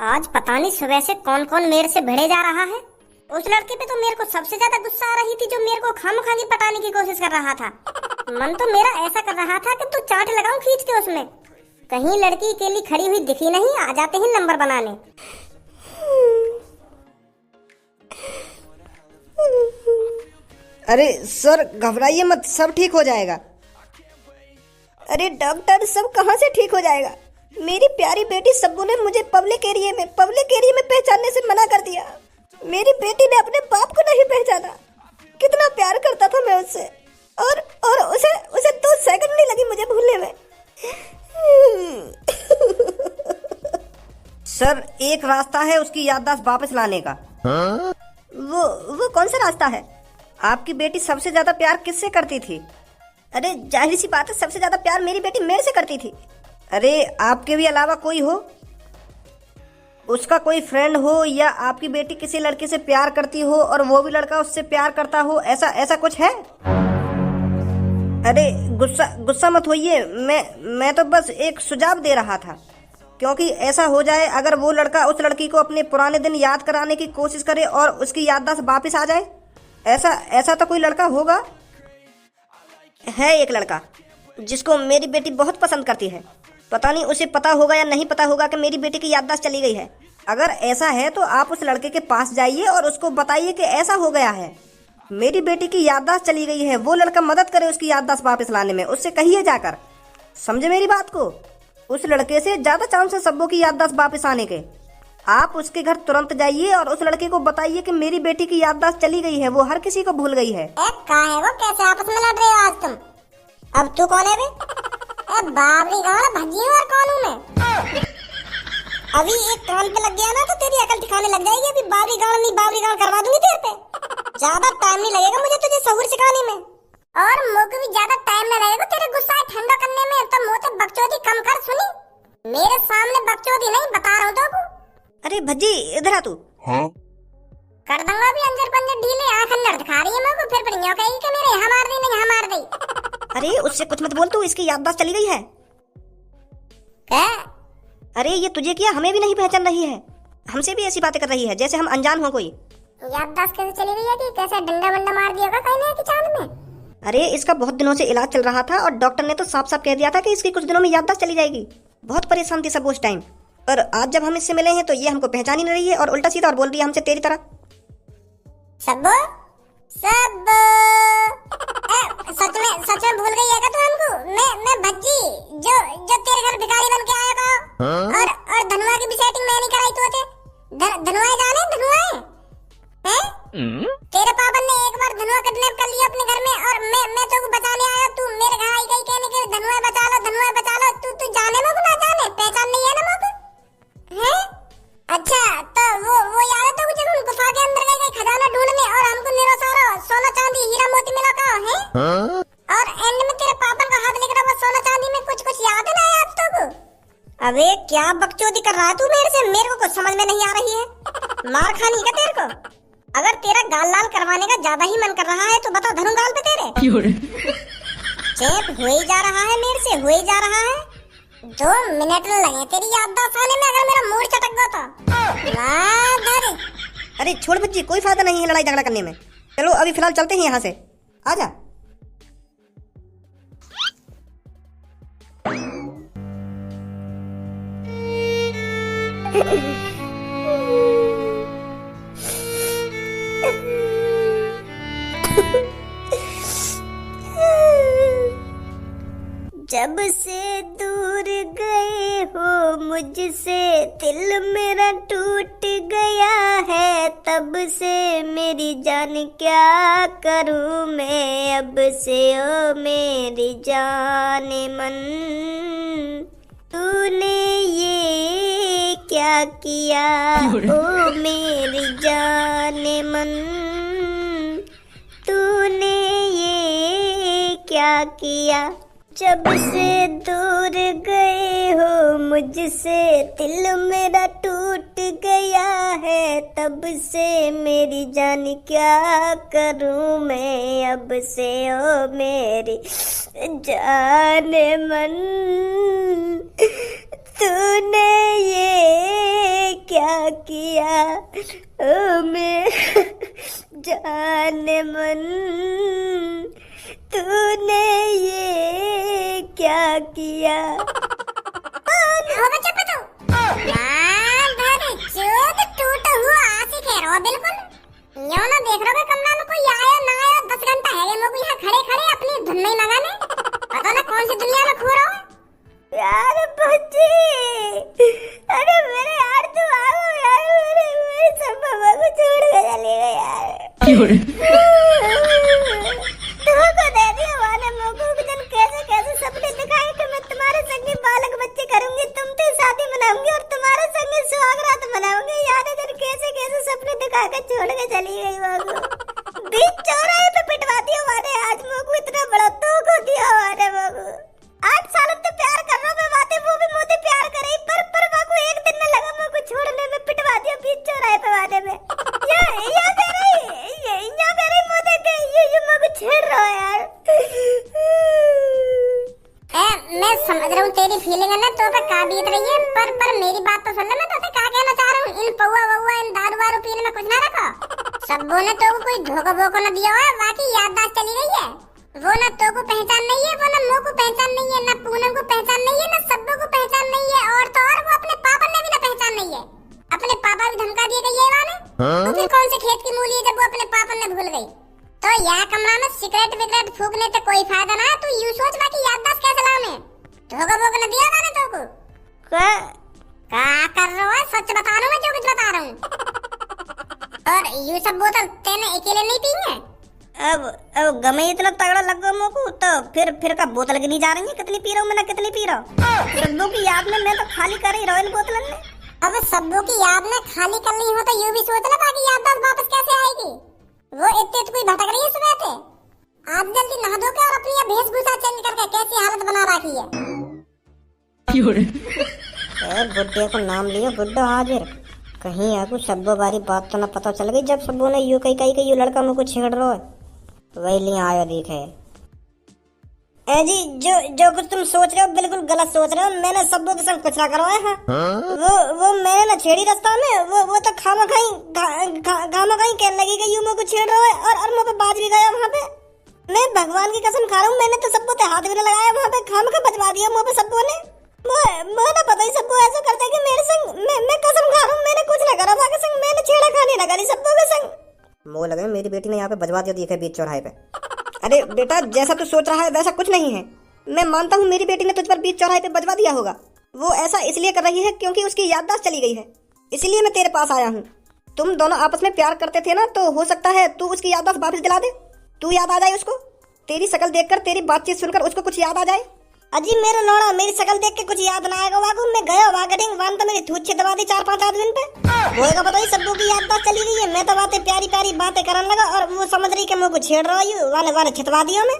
आज पता नहीं सुबह से कौन कौन मेरे से भिड़े जा रहा है। उस लड़के पे तो मेरे को सबसे ज्यादा गुस्सा आ रही थी जो मेरे को खामखागी पटाने की कोशिश कर रहा था। मन तो मेरा ऐसा कर रहा था कि तू चाट लगाऊं खींच के उसमें। कहीं लड़की अकेली खड़ी हुई दिखी नहीं, आ जाते हैं नंबर बनाने। अरे सर घबराइए मत, सब ठीक हो जाएगा। अरे डॉक्टर सब कहाँ से ठीक हो जाएगा? मेरी प्यारी बेटी सब्बू ने मुझे पब्लिक एरिया में पहचानने से मना कर दिया। मेरी बेटी ने अपने बाप को नहीं पहचाना। कितना प्यार करता था मैं उससे, और उसे 2 सेकंड नहीं लगी मुझे भूलने में। सर एक रास्ता है उसकी याददाश्त वापस लाने का। हाँ? वो कौन सा रास्ता है? आपकी बेटी सबसे ज्यादा प्यार किससे करती थी? अरे जाहिर सी बात है, सबसे ज्यादा प्यार मेरी बेटी मेरे से करती थी। अरे आपके भी अलावा कोई हो, उसका कोई फ्रेंड हो, या आपकी बेटी किसी लड़के से प्यार करती हो और वो भी लड़का उससे प्यार करता हो, ऐसा कुछ है? अरे गुस्सा मत होइए, मैं तो बस एक सुझाव दे रहा था, क्योंकि ऐसा हो जाए अगर वो लड़का उस लड़की को अपने पुराने दिन याद कराने की कोशिश करे और उसकी याददाश्त वापस आ जाए। ऐसा तो कोई लड़का होगा। है एक लड़का जिसको मेरी बेटी बहुत पसंद करती है। पता नहीं उसे पता होगा या नहीं पता होगा कि मेरी बेटी की याददाश्त चली गई है। अगर ऐसा है तो आप उस लड़के के पास जाइए और उसको बताइए कि ऐसा हो गया है, मेरी बेटी की याददाश्त चली गई है। वो लड़का मदद करे उसकी याददाश्त वापस लाने में, उससे कहिए जाकर। समझे मेरी बात को? उस लड़के से ज्यादा चांस है सब्बू की याददाश्त वापस आने के। आप उसके घर तुरंत जाइए और उस लड़के को बताइए कि मेरी बेटी की याददाश्त चली गई है, वो हर किसी को भूल गई है। कहाँ है वो? कैसे आपस में लड़ रहे हो आज तुम? अब तू कौन है बे? बाबरी गाड़ भजी और कौन हूँ मैं? अभी एक कान पे लग गया ना तो तेरी अकल ठिकाने लग जाएगी। अभी बाबरी गाड़ करवा दूंगी तेरे पे। ज्यादा टाइम नहीं लगेगा मुझे तुझे सबूर सिखाने में, और मुझे भी ज्यादा टाइम नहीं लगेगा तेरे गुस्सा ठंडा करने में। तो मुँह से बकचोदी कम कर। सुनी, मेरे सामने बकचोदी नहीं, बता रहा हूँ तो। अरे भज्जी इधर आ तू। हाँ? कर दूंगा भी अंजर पंजर ढीले। आंख अंदर दिखा रही है मेरे को, फिर पड़ियों कहेगी कि मेरे यहाँ मार दी नहीं, यहाँ मार दी। अरे उससे कुछ मत बोल तू, इसकी याददाश्त चली गई है। क्या? अरे ये तुझे किया हमें भी नहीं पहचान रही है, हमसे भी ऐसी बातें कर रही है जैसे हम अनजान हो कोई। याददाश्त कैसे चली गई है कि कैसे डंडा वंडा मार दिया होगा कहीं कि चांद में? अरे इसका बहुत दिनों से इलाज चल रहा था और डॉक्टर ने तो साफ साफ कह दिया था कि इसकी कुछ दिनों में याददाश्त चली जाएगी। बहुत परेशान थी सब उस टाइम, पर आज जब हम इससे मिले हैं तो ये हमको पहचान ही नहीं रही है और उल्टा सीधा और बोल रही है हमसे तेरी तरह। सब्बू सच में भूल गई है क्या तू हमको? मैं भज्जी जो तेरे घर भिखारी बन के आया था। हाँ? और धनुआ की भी सेटिंग मैं नहीं कराई तू थे। धनुआ जाने धनुआ हैं? तेरे पापा ने एक बार धनुआ किडनैप कर लिया अपने घर में, और मैं तो बचाने आया। तू मेरे घर आई गई कहने के धनुआ बचा लो। तू जाने में ना जाने, पहचान नहीं है ना मुझे? हैं? अच्छा तो वो याद है तो जब हम गुफा के अंदर गए खजाना ढूंढने और हमको निरो सारा सोना चांदी हीरा मोती मिला था है? हाँ? और एंड में तेरे पापा का हाथ लेकर वो सोना चांदी में कुछ याद है ना याद तो? अबे क्या बकचोदी कर रहा है तू मेरे से? मेरे को कुछ समझ में नहीं आ रही है। मार खानी है तेरे को? अगर तेरा गाल लाल करवाने का ज्यादा ही मन कर रहा है तो बता धनु गाल पे तेरे। चेप हो ही जा रहा है मेरे से, हो ही जा रहा है। 2 मिनट लगे तेरी याददाश्त आने में, अगर मेरा मूड चटक गया था। अरे छोड़ बच्ची, कोई फायदा नहीं है लड़ाई झगड़ा करने में। चलो अभी फिलहाल चलते हैं यहाँ से, आजा। जब से दूर गए हो मुझसे दिल मेरा टूट गया है, तब से मेरी जान क्या करूं मैं अब से। ओ मेरी जान मन तूने ये क्या किया? ओ मेरी जान मन तूने ये क्या किया? जब से दूर गए हो मुझसे दिल मेरा टूट गया है, तब से मेरी जान क्या करूं मैं अब से। ओ मेरी जान मन तूने ये क्या क्या किया ओ मेरे जाने मन, तूने ये क्या किया। हो बच्चा पतो चोद टूटा हुआ आशिक है रो बिल्कुल। यो ना देख रहे हो कमरा में कोई आया ना आया 10 घंटा है वो यहाँ खड़े खड़े अपनी धुन में लगाने, पता ना कौन सी दुनिया में खो रहा हो। यार बच्ची, अरे मेरे यार तू आओ यार, मेरे सब बाबा को छोड़ के चले गए यार। धोखा दे दिया वाले मोको के दिन, कैसे कैसे सपने दिखाए कि मैं तुम्हारे संग बालक बच्चे करूंगी, तुमसे शादी मनाऊंगी और तुम्हारे संग सुहागरात मनाऊंगी। यार इधर कैसे कैसे सपने दिखा के छोड़ के चली गई मोको। बीच चौराहे पे पिटवा दिया वाले, आज मोको इतना बड़ा धोखा दिया वाले मोको। 8 साल से प्यार कर रहा मैं बातें, वो भी मुझे प्यार करे, पर को एक दिन न लगा मुझको छोड़ने में, पिटवा दिया बीच चौराहे पे वादे में। या मेरे मुझे के ये मुझको छेड़ रहा है यार। मैं समझ रहा हूँ तेरी फीलिंग है ना, तो पे का बीत रही है, पर मेरी बात तो सुन ले। मैं तो क्या कहना चाह रहा हूँ, इन पौवा वौवा इन दारू वारू पीने में कुछ ना रखो। सबों ने तो कोई धोखा बोको न दिया है, बाकी याददाश्त चली गई है। वो ना तो को पहचान नहीं है, वो ना मो को पहचान नहीं है, ना पूनम को पहचान नहीं है, ना सब्बो को पहचान नहीं है, और तो और वो अपने पापा ने भी ना पहचान नहीं है। अपने पापा भी धमका दिए गई है वाले। तो फिर कौन से खेत की मूली है जब वो अपने पापा ने भूल गई। तो यह कमरा में सिगरेट विगरेट फूकने से कोई फायदा ना है। तू यूं सोच बाकी याददाश्त कैसे लाऊं मैं। धोखा बोका न दिया वाले तो को क्या कर रहा है, सच बता रहा हूं मैं जो कुछ बता रहा हूं। और यू सब बोतल तेने अकेले नहीं पी है। अब गमे इतना तगड़ा लग गया मोको, तो फिर का बोतल गिनी जा रही है, कितनी पी रहा हूँ मैं, कितनी पी रहा हूँ। सब्बू की याद में मैं तो खाली कर ही रहा हूँ इन बोतलन ने। अब सब्बू की याद में खाली करनी हो तो यूं भी सोच ना बाकी याददाश्त वापस कैसे आएगी। वो इतने कोई भटक रही है सुबह से। आज जल्दी नहा धो के और अपनी ये वेशभूषा चेंज करके कैसी हालत बना रखी है। बुड्ढे को नाम लियो बुड्ढा हाजिर, कहीं आगू सब्बो बारी बात तो ना पता चल गई। जब सब्बू ने यूं कही यू लड़का मुझको छेड़ रहा है, वही लिए आयो दिखे। जी जो कुछ तुम सोच रहे हो बिल्कुल गलत सोच रहे हो। मैंने सब्बू के संग कुछ ना करवाया है। वो मैंने ना छेड़ी रास्ता में, वो तो खामा खाई कहने लगी कि यूं मुझको छेड़ रहा है, और मुझे बाज भी गया वहाँ पे। मैं भगवान की कसम खा रहा हूँ, मैंने तो सब्बू पे हाथ भी ना लगाया वहाँ पे, खामा खा बजवा दिया मुँह पे सब्बू ने। मुझे पता ही सब्बू ऐसा करते कि मेरे संग, मैं कसम खा रहा हूँ मैंने कुछ ना करा था संग, मैंने छेड़ा खाने लगा ली सब्बू के संग। मोह लगे मेरी बेटी ने यहाँ पे बजवा दिया दिखे बीच चौराहे पे। अरे बेटा जैसा तू सोच रहा है वैसा कुछ नहीं है। मैं मानता हूँ मेरी बेटी ने तुझ पर बीच चौराहे पे बजवा दिया होगा। वो ऐसा इसलिए कर रही है क्योंकि उसकी याददाश्त चली गई है, इसलिए मैं तेरे पास आया हूँ। तुम दोनों आपस में प्यार करते थे ना, तो हो सकता है तू उसकी याददाश्त वापस दिला दे, तू याद आ जाए उसको, तेरी शक्ल देखकर तेरी बातचीत सुनकर उसको कुछ याद आ जाए। अजी मेरा लौड़ा मेरी शक्ल देख के कुछ याद ना आएगा वागू, मैं गया वागटिंग वान तो मेरी थूत दबा दी 4-5 आदमी पे। होएगा पता ही सब्बू की याददाश्त चली गई है। मैं तो बातें प्यारी प्यारी बातें करने लगा और वो समझ रही कि मुझको छेड़ रहा है, वाले छितवा दिया मैं।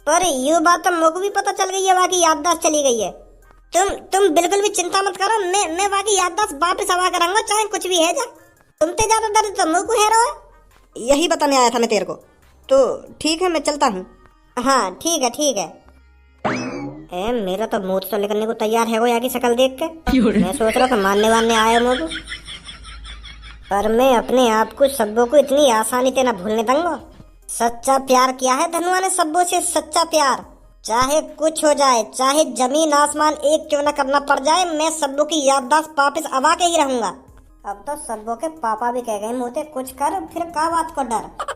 पर यू बात तो मुझको भी पता चल गई है, वाकई याददाश्त चली गई है। तुम बिल्कुल भी चिंता मत करो, मैं वाकई याददाश्त वापस आवा करूंगा, चाहे कुछ भी है। जा तुमसे ज्यादा दर्द तो मुझको है रहा है। यही बताने आया था मैं तेरे को। तो ठीक है मैं चलता हूँ। हाँ ठीक है। मेरा तो मुंह तो निकलने को तैयार है वो यहाँ की शक्ल देख के। मैं सोच रहा था मानने वानने आया मुझको, पर मैं अपने आप को सब्बू को इतनी आसानी से ना भूलने दूंगा। सच्चा प्यार किया है धनुआ ने सब्बू से, सच्चा प्यार। चाहे कुछ हो जाए, चाहे जमीन आसमान एक क्यों न करना पड़ जाए, मैं सब्बू की याददाश्त वापस आवा के ही रहूंगा। अब तो सब्बू के पापा भी कह गए मुझे कुछ कर, फिर का बात को डर।